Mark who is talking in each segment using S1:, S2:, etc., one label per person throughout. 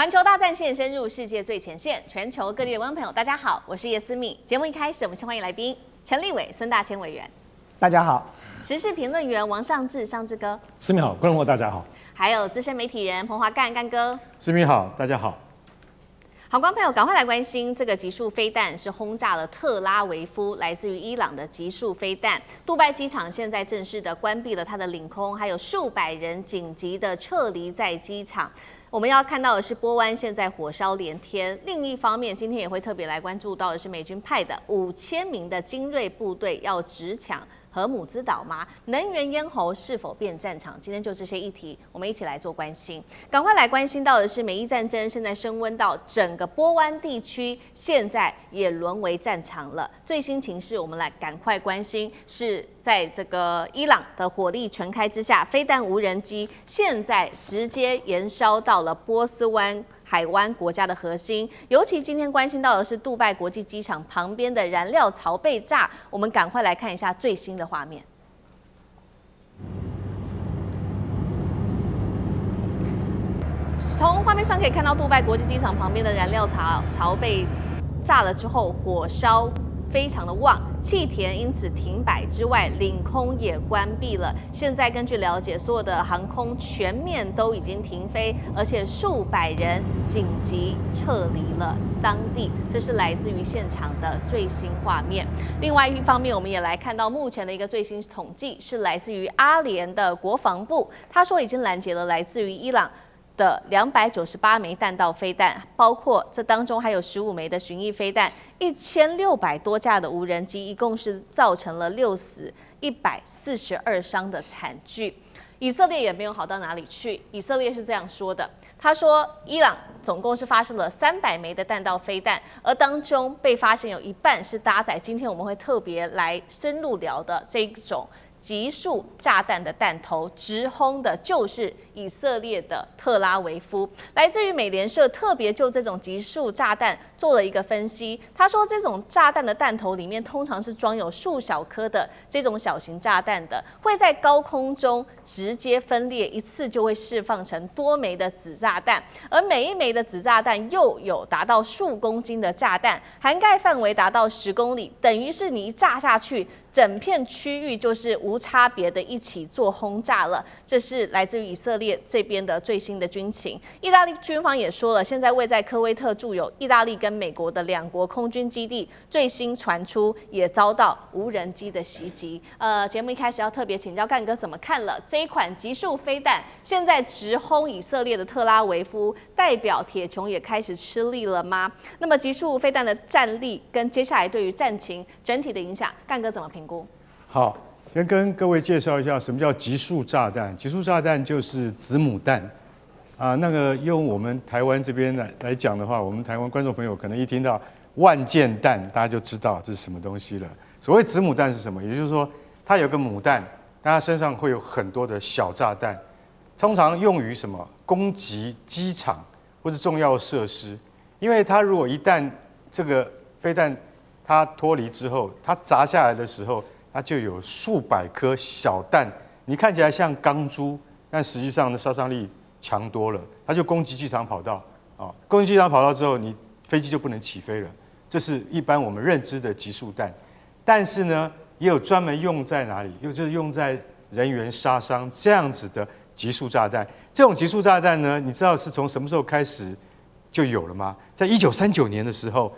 S1: 环球大战现深入世界最前线，全球各地的观众朋友，大家好，我是叶思密。节目一开始，我们先欢迎来宾陈立伟、孙大千委员。
S2: 大家好。
S1: 时事评论员王尚志、尚志哥。
S3: 思密好，观众朋友大家好。
S1: 还有资深媒体人彭华干、干哥。
S4: 思密好，大家好。
S1: 好，观众朋友，赶快来关心这个极速飞弹是轰炸了特拉维夫，来自于伊朗的极速飞弹。杜拜机场现在正式的关闭了它的领空，还有数百人紧急的撤离在机场。我们要看到的是波湾现在火烧连天，另一方面，今天也会特别来关注到的是美军派的5000名的精锐部队要直抢荷姆兹岛吗？能源咽喉是否变战场？今天就这些议题，我们一起来做关心。赶快来关心到的是，美伊战争现在升温到整个波湾地区，现在也沦为战场了。最新情势，我们来赶快关心，是在这个伊朗的火力全开之下，飞弹无人机现在直接延烧到了波斯湾海湾国家的核心，尤其今天关心到的是杜拜国际机场旁边的燃料槽被炸，我们赶快来看一下最新的画面。从画面上可以看到，杜拜国际机场旁边的燃料槽被炸了之后，火烧非常的旺，气田因此停摆之外，领空也关闭了。现在根据了解，所有的航空全面都已经停飞，而且数百人紧急撤离了当地。这是来自于现场的最新画面。另外一方面，我们也来看到目前的一个最新统计，是来自于阿联的国防部，他说已经拦截了来自于伊朗的298枚弹道飞弹，包括这当中还有15枚的巡弋飞弹，1600多架的无人机，一共是造成了6死142伤的惨剧。以色列也没有好到哪里去，以色列是这样说的，他说伊朗总共是发射了300枚的弹道飞弹，而当中被发现有一半是搭载今天我们会特别来深入聊的这一种极速炸弹的弹头，直轰的就是以色列的特拉维夫。来自于美联社特别就这种极速炸弹做了一个分析，他说这种炸弹的弹头里面通常是装有数小颗的这种小型炸弹的，会在高空中直接分裂，一次就会释放成多枚的子炸弹，而每一枚的子炸弹又有达到数公斤的炸弹，涵盖范围达到10公里，等于是你一炸下去，整片区域就是无差别的一起做轰炸了。这是来自于以色列这边的最新的军情。意大利军方也说了，现在位在科威特驻有意大利跟美国的2国空军基地，最新传出也遭到无人机的袭击。节目一开始要特别请教干哥怎么看了这一款极速飞弹，现在直轰以色列的特拉维夫，代表铁穹也开始吃力了吗？那么极速飞弹的战力跟接下来对于战情整体的影响，干哥怎么评估？
S4: 好，先跟各位介绍一下什么叫极速炸弹。极速炸弹就是子母弹啊。那个用我们台湾这边来讲的话，我们台湾观众朋友可能一听到万箭弹，大家就知道这是什么东西了。所谓子母弹是什么？也就是说，它有个母弹，但它身上会有很多的小炸弹，通常用于什么？攻击机场或者重要设施。因为它如果一旦这个飞弹它脱离之后，它砸下来的时候，它就有数百颗小弹，你看起来像钢珠，但实际上的杀伤力强多了。它就攻击机场跑道啊，攻击机场跑道之后，你飞机就不能起飞了。这是一般我们认知的极速弹。但是呢，也有专门用在哪里？就是用在人员杀伤这样子的极速炸弹。这种极速炸弹呢，你知道是从什么时候开始就有了吗？在1939年的时候，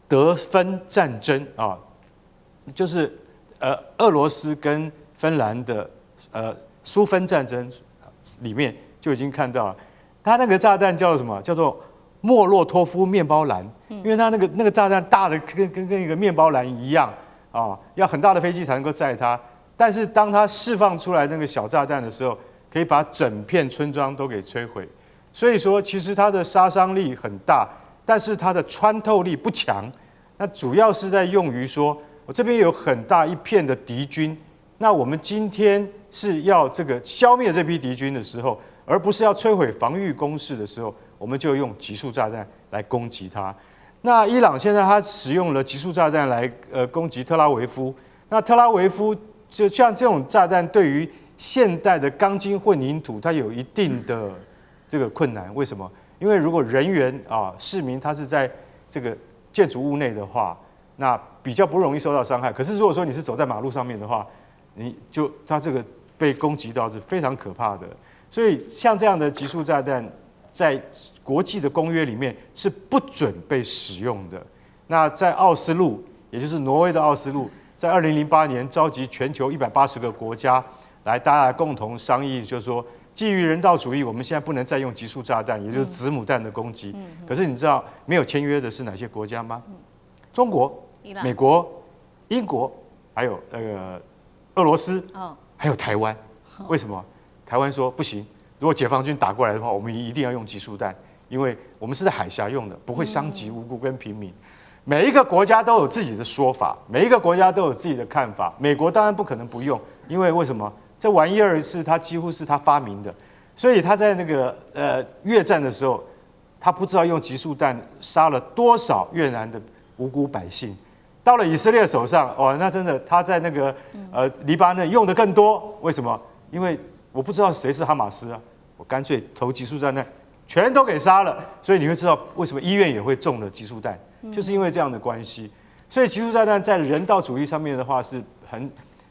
S4: 德芬战争啊，就是俄罗斯跟芬兰的苏芬战争里面就已经看到了，它那个炸弹叫做什么？叫做莫洛托夫面包篮，因为它那个炸弹大的跟一个面包篮一样啊，要很大的飞机才能够载它。但是当它释放出来那个小炸弹的时候，可以把整片村庄都给摧毁。所以说，其实它的杀伤力很大，但是它的穿透力不强。那主要是在用于说，我这边有很大一片的敌军，那我们今天是要这个消灭这批敌军的时候，而不是要摧毁防御工事的时候，我们就用极速炸弹来攻击它。那伊朗现在它使用了极速炸弹来攻击特拉维夫，那特拉维夫就像这种炸弹，对于现代的钢筋混凝土，它有一定的这个困难。为什么？因为如果人员啊市民他是在这个建筑物内的话，那比较不容易受到伤害。可是如果说你是走在马路上面的话，他这个被攻击到是非常可怕的。所以像这样的集束炸弹，在国际的公约里面是不准被使用的。那在奥斯陆，也就是挪威的奥斯陆，在2008年召集全球180个国家大家共同商议，就是说，基于人道主义，我们现在不能再用集束炸弹，也就是子母弹的攻击。可是你知道没有签约的是哪些国家吗？中国、美国、英国，还有俄罗斯，还有台湾。为什么？台湾说不行，如果解放军打过来的话，我们一定要用集束弹，因为我们是在海峡用的，不会伤及无辜跟平民。每一个国家都有自己的说法，每一个国家都有自己的看法。美国当然不可能不用，因为为什么？这玩意儿是他几乎是他发明的，所以他在那个越战的时候，他不知道用集束弹杀了多少越南的无辜百姓。到了以色列手上，哦，那真的他在那个黎巴嫩用的更多。为什么？因为我不知道谁是哈马斯啊，我干脆投集束炸弹，全都给杀了。所以你会知道为什么医院也会中了集束弹，就是因为这样的关系。所以集束炸弹在人道主义上面的话是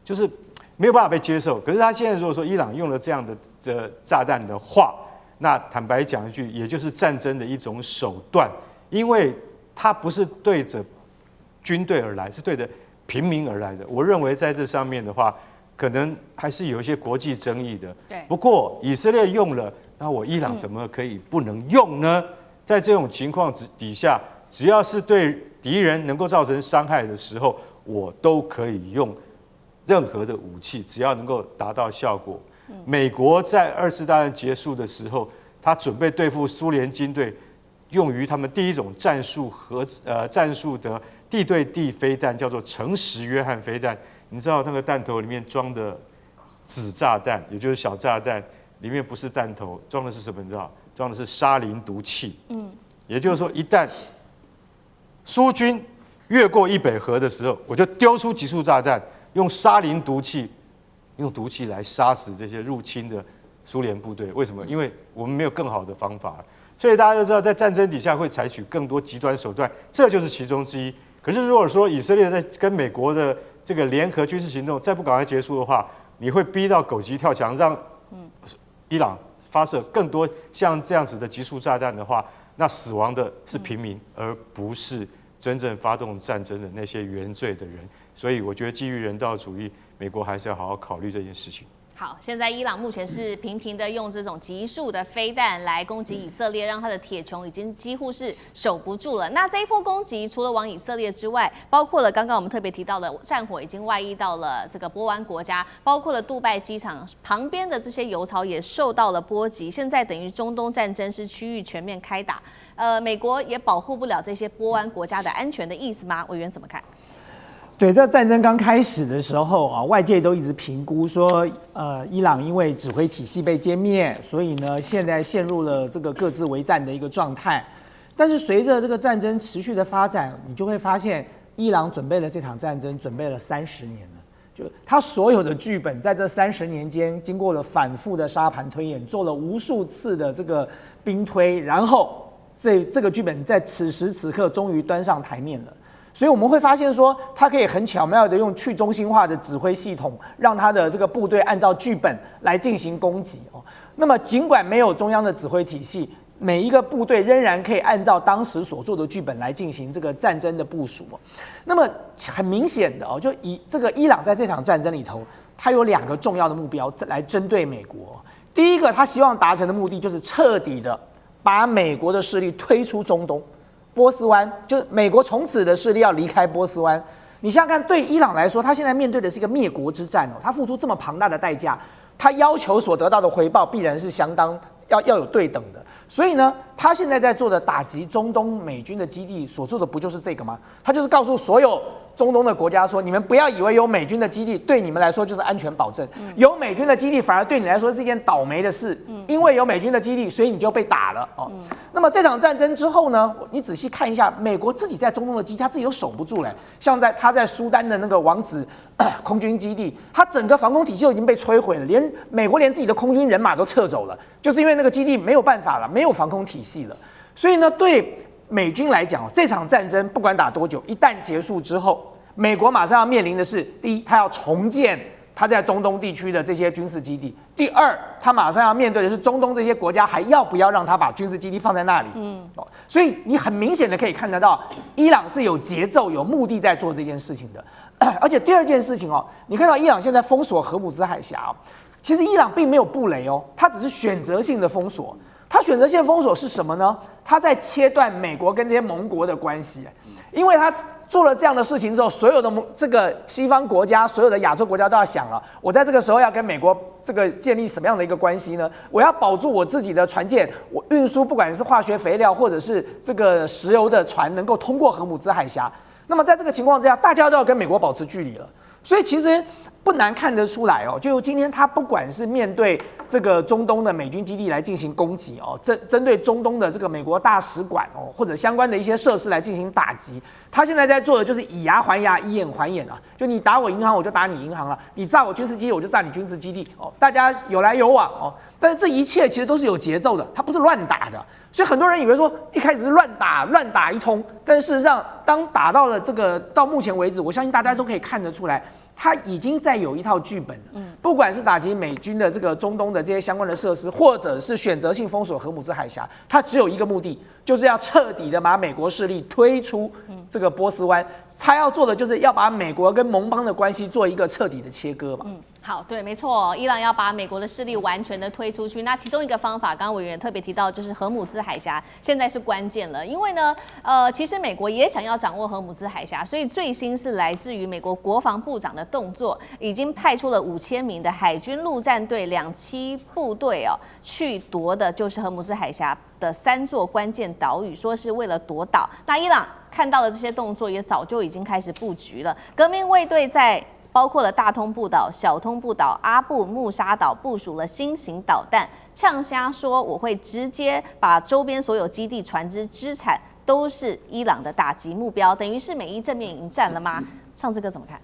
S4: 就是没有办法被接受。可是他现在如果说伊朗用了这样的炸弹的话，那坦白讲一句，也就是战争的一种手段，因为它不是对着军队而来，是对着平民而来的。我认为在这上面的话，可能还是有一些国际争议的。
S1: 对。
S4: 不过以色列用了，那我伊朗怎么可以不能用呢？在这种情况底下，只要是对敌人能够造成伤害的时候，我都可以用任何的武器，只要能够达到效果。美国在2次大战结束的时候，他准备对付苏联军队，用于他们第一种战术的地对地飞弹，叫做诚实约翰飞弹。你知道那个弹头里面装的子炸弹，也就是小炸弹，里面不是弹头，装的是什么？你知道？装的是沙林毒气。也就是说，一旦苏军越过易北河的时候，我就丢出集束炸弹，用沙林毒气，用毒气来杀死这些入侵的苏联部队。为什么？因为我们没有更好的方法。所以大家都知道，在战争底下会采取更多极端手段，这就是其中之一。可是如果说以色列在跟美国的这个联合军事行动再不赶快结束的话，你会逼到狗急跳墙，让伊朗发射更多像这样子的集束炸弹的话，那死亡的是平民，而不是真正发动战争的那些原罪的人。所以我觉得基于人道主义，美国还是要好好考虑这件事情。
S1: 好，现在伊朗目前是频频的用这种集束的飞弹来攻击以色列，让他的铁穹已经几乎是守不住了。那这一波攻击除了往以色列之外，包括了刚刚我们特别提到的战火已经外溢到了这个波湾国家，包括了杜拜机场旁边的这些油槽也受到了波及。现在等于中东战争是区域全面开打，美国也保护不了这些波湾国家的安全的意思吗？委员怎么看？
S2: 对，这战争刚开始的时候啊，外界都一直评估说，伊朗因为指挥体系被歼灭，所以呢，现在陷入了这个各自为战的一个状态。但是随着这个战争持续的发展，你就会发现，伊朗准备了这场战争，准备了30年了。就他所有的剧本，在这30年间，经过了反复的沙盘推演，做了无数次的这个兵推，然后这个剧本在此时此刻终于端上台面了。所以我们会发现说，他可以很巧妙的用去中心化的指挥系统，让他的这个部队按照剧本来进行攻击哦。那么尽管没有中央的指挥体系，每一个部队仍然可以按照当时所做的剧本来进行这个战争的部署哦。那么很明显的哦，就这个伊朗在这场战争里头，他有2个重要的目标来针对美国。第一个，他希望达成的目的就是彻底的把美国的势力推出中东。波斯湾就是美国从此的势力要离开波斯湾。你想想看，对伊朗来说，他现在面对的是一个灭国之战哦，他付出这么庞大的代价，他要求所得到的回报必然是相当要有对等的。所以呢，他现在在做的打击中东美军的基地所做的不就是这个吗？他就是告诉所有中东的国家说，你们不要以为有美军的基地对你们来说就是安全保证，有美军的基地反而对你来说是一件倒霉的事，因为有美军的基地，所以你就被打了哦。那么这场战争之后呢，你仔细看一下，美国自己在中东的基地，他自己都守不住嘞。像他在苏丹的那个王子空军基地，他整个防空体系就已经被摧毁了，美国连自己的空军人马都撤走了，就是因为那个基地没有办法了，没有防空体系了。所以呢，对美军来讲，这场战争不管打多久，一旦结束之后，美国马上要面临的是：第一，他要重建他在中东地区的这些军事基地；第二，他马上要面对的是中东这些国家还要不要让他把军事基地放在那里。所以你很明显的可以看得到，伊朗是有节奏、有目的在做这件事情的。而且第二件事情哦，你看到伊朗现在封锁荷姆兹海峡，其实伊朗并没有布雷哦，它只是选择性的封锁。他选择性封锁是什么呢？他在切断美国跟这些盟国的关系，因为他做了这样的事情之后，所有的这个西方国家、所有的亚洲国家都要想了：我在这个时候要跟美国这个建立什么样的一个关系呢？我要保住我自己的船舰，我运输不管是化学肥料或者是这个石油的船能够通过荷姆兹海峡。那么在这个情况之下，大家都要跟美国保持距离了。所以其实不难看得出来哦，就今天他不管是面对这个中东的美军基地来进行攻击哦，针对中东的这个美国大使馆哦，或者相关的一些设施来进行打击，他现在在做的就是以牙还牙，以眼还眼啊！就你打我银行，我就打你银行了；你炸我军事基地，我就炸你军事基地哦，大家有来有往哦。但是这一切其实都是有节奏的，它不是乱打的。所以很多人以为说一开始是乱打一通，但事实上当打到了这个到目前为止，我相信大家都可以看得出来。他已经在有一套剧本了，不管是打击美军的这个中东的这些相关的设施，或者是选择性封锁荷姆兹海峡，他只有一个目的，就是要彻底的把美国势力推出这个波斯湾。他要做的就是要把美国跟盟邦的关系做一个彻底的切割嘛。
S1: 好，对，没错，伊朗要把美国的势力完全的推出去。那其中一个方法，刚刚委员特别提到，就是荷姆兹海峡，现在是关键了。因为呢，其实美国也想要掌握荷姆兹海峡，所以最新是来自于美国国防部长的动作，已经派出了5000名的海军陆战队2栖部队哦，去夺的就是荷姆兹海峡的3座关键岛屿，说是为了夺岛。那伊朗看到了这些动作，也早就已经开始布局了。革命卫队在包括了大通布岛、小通布岛、阿布穆沙岛部署了新型导弹，呛瞎说我会直接把周边所有基地、船只、资产都是伊朗的打击目标，等于是美伊正面迎战了吗？上次哥怎么看？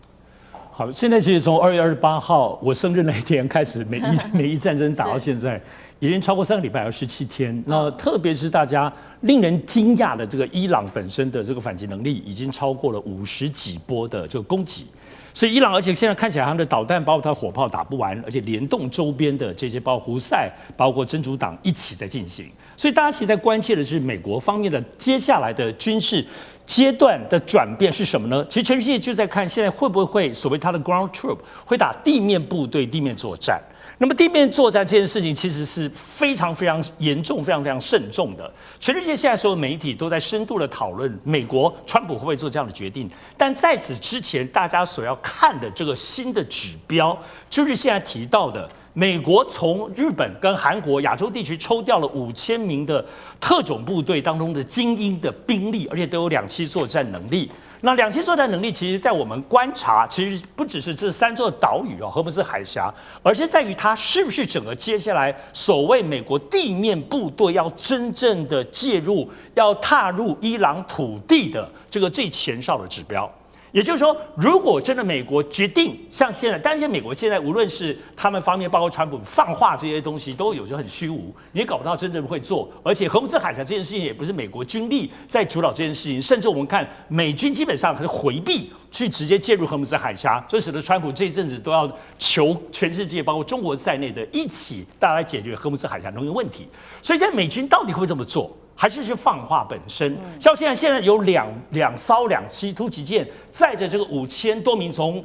S3: 好，现在其实从2月28号我生日那一天开始，美伊战争打到现在，已经超过3个礼拜，17天。那特别是大家令人惊讶的这个伊朗本身的这个反击能力，已经超过了50几波的这个攻击。所以伊朗，而且现在看起来他们的导弹包括它火炮打不完，而且联动周边的这些包括胡塞、包括真主党一起在进行。所以大家其实在关切的是美国方面的接下来的军事阶段的转变是什么呢？其实全世界就在看现在会不会所谓它的 ground troop 会打地面部队地面作战。那么地面作战这件事情其实是非常非常严重、非常非常慎重的。全世界现在所有媒体都在深度的讨论美国川普会不会做这样的决定。但在此之前，大家所要看的这个新的指标，就是现在提到的，美国从日本跟韩国亚洲地区抽调了5000名的特种部队当中的精英的兵力，而且都有2栖作战能力。那2栖作战能力，其实在我们观察，其实不只是这3座岛屿哦，荷姆兹海峡，而是在于它是不是整个接下来所谓美国地面部队要真正的介入，要踏入伊朗土地的这个最前哨的指标。也就是说，如果真的美国决定像现在，但是美国现在无论是他们方面，包括川普放话这些东西，都有时候很虚无，你也搞不到真正会做。而且荷姆兹海峡这件事情也不是美国军力在主导这件事情，甚至我们看美军基本上还是回避去直接介入荷姆兹海峡，这使得川普这一阵子都要求全世界，包括中国在内的一起大家来解决荷姆兹海峡能源问题。所以现在美军到底会不会这么做？还是放话本身？像现在有两艘2栖突击舰载着这个5000多名从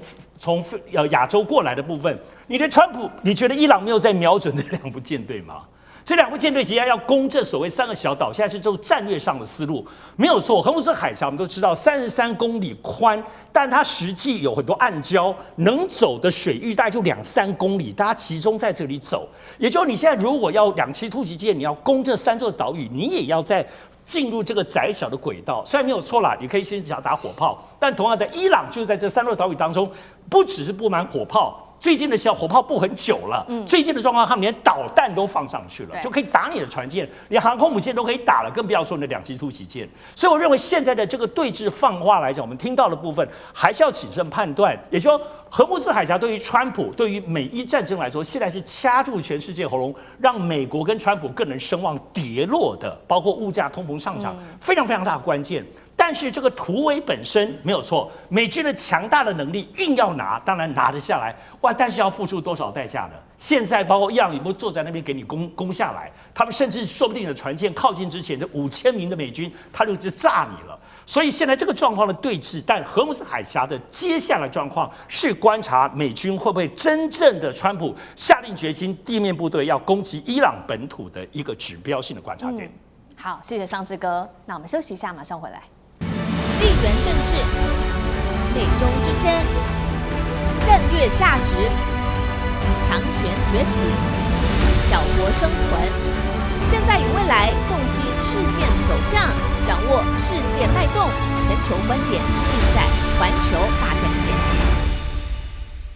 S3: 亚洲过来的部分，你的川普，你觉得伊朗没有在瞄准这2部舰队吗？这2部舰队即将要攻这所谓3个小岛，现在是就战略上的思路，没有错。荷姆斯海峡我们都知道33公里宽，但它实际有很多暗礁，能走的水域大概就2-3公里，大家集中在这里走。也就是你现在如果要2栖突击舰，你要攻这3座岛屿，你也要在进入这个窄小的轨道。虽然没有错啦，你可以先想打火炮，但同样的，伊朗就是在这3座岛屿当中，不只是布满火炮。最近的小火炮布很久了，最近的状况，他们连导弹都放上去了，就可以打你的船舰，连航空母舰都可以打了，更不要说你的2栖突击舰。所以我认为现在的这个对峙放话来讲，我们听到的部分还是要谨慎判断。也就是说，荷姆斯海峡对于川普、对于美伊战争来说，现在是掐住全世界喉咙，让美国跟川普更能声望跌落的，包括物价、通膨上涨，非常非常大的关键。但是这个突围本身没有错，美军的强大的能力硬要拿，当然拿得下来，哇！但是要付出多少代价呢？现在包括伊朗有没有坐在那边给你攻下来？他们甚至说不定你的船舰靠近之前，这5000名的美军他就炸你了。所以现在这个状况的对峙，但荷姆斯海峡的接下来状况是观察美军会不会真正的川普下定决心，地面部队要攻击伊朗本土的一个指标性的观察点。
S1: 好，谢谢尚志哥。那我们休息一下，马上回来。地缘政治、美中之争、战略价值、强权崛起、小国生存，现在与未来洞悉事件走向，掌握世界脉动，全球观点尽在环球大战线。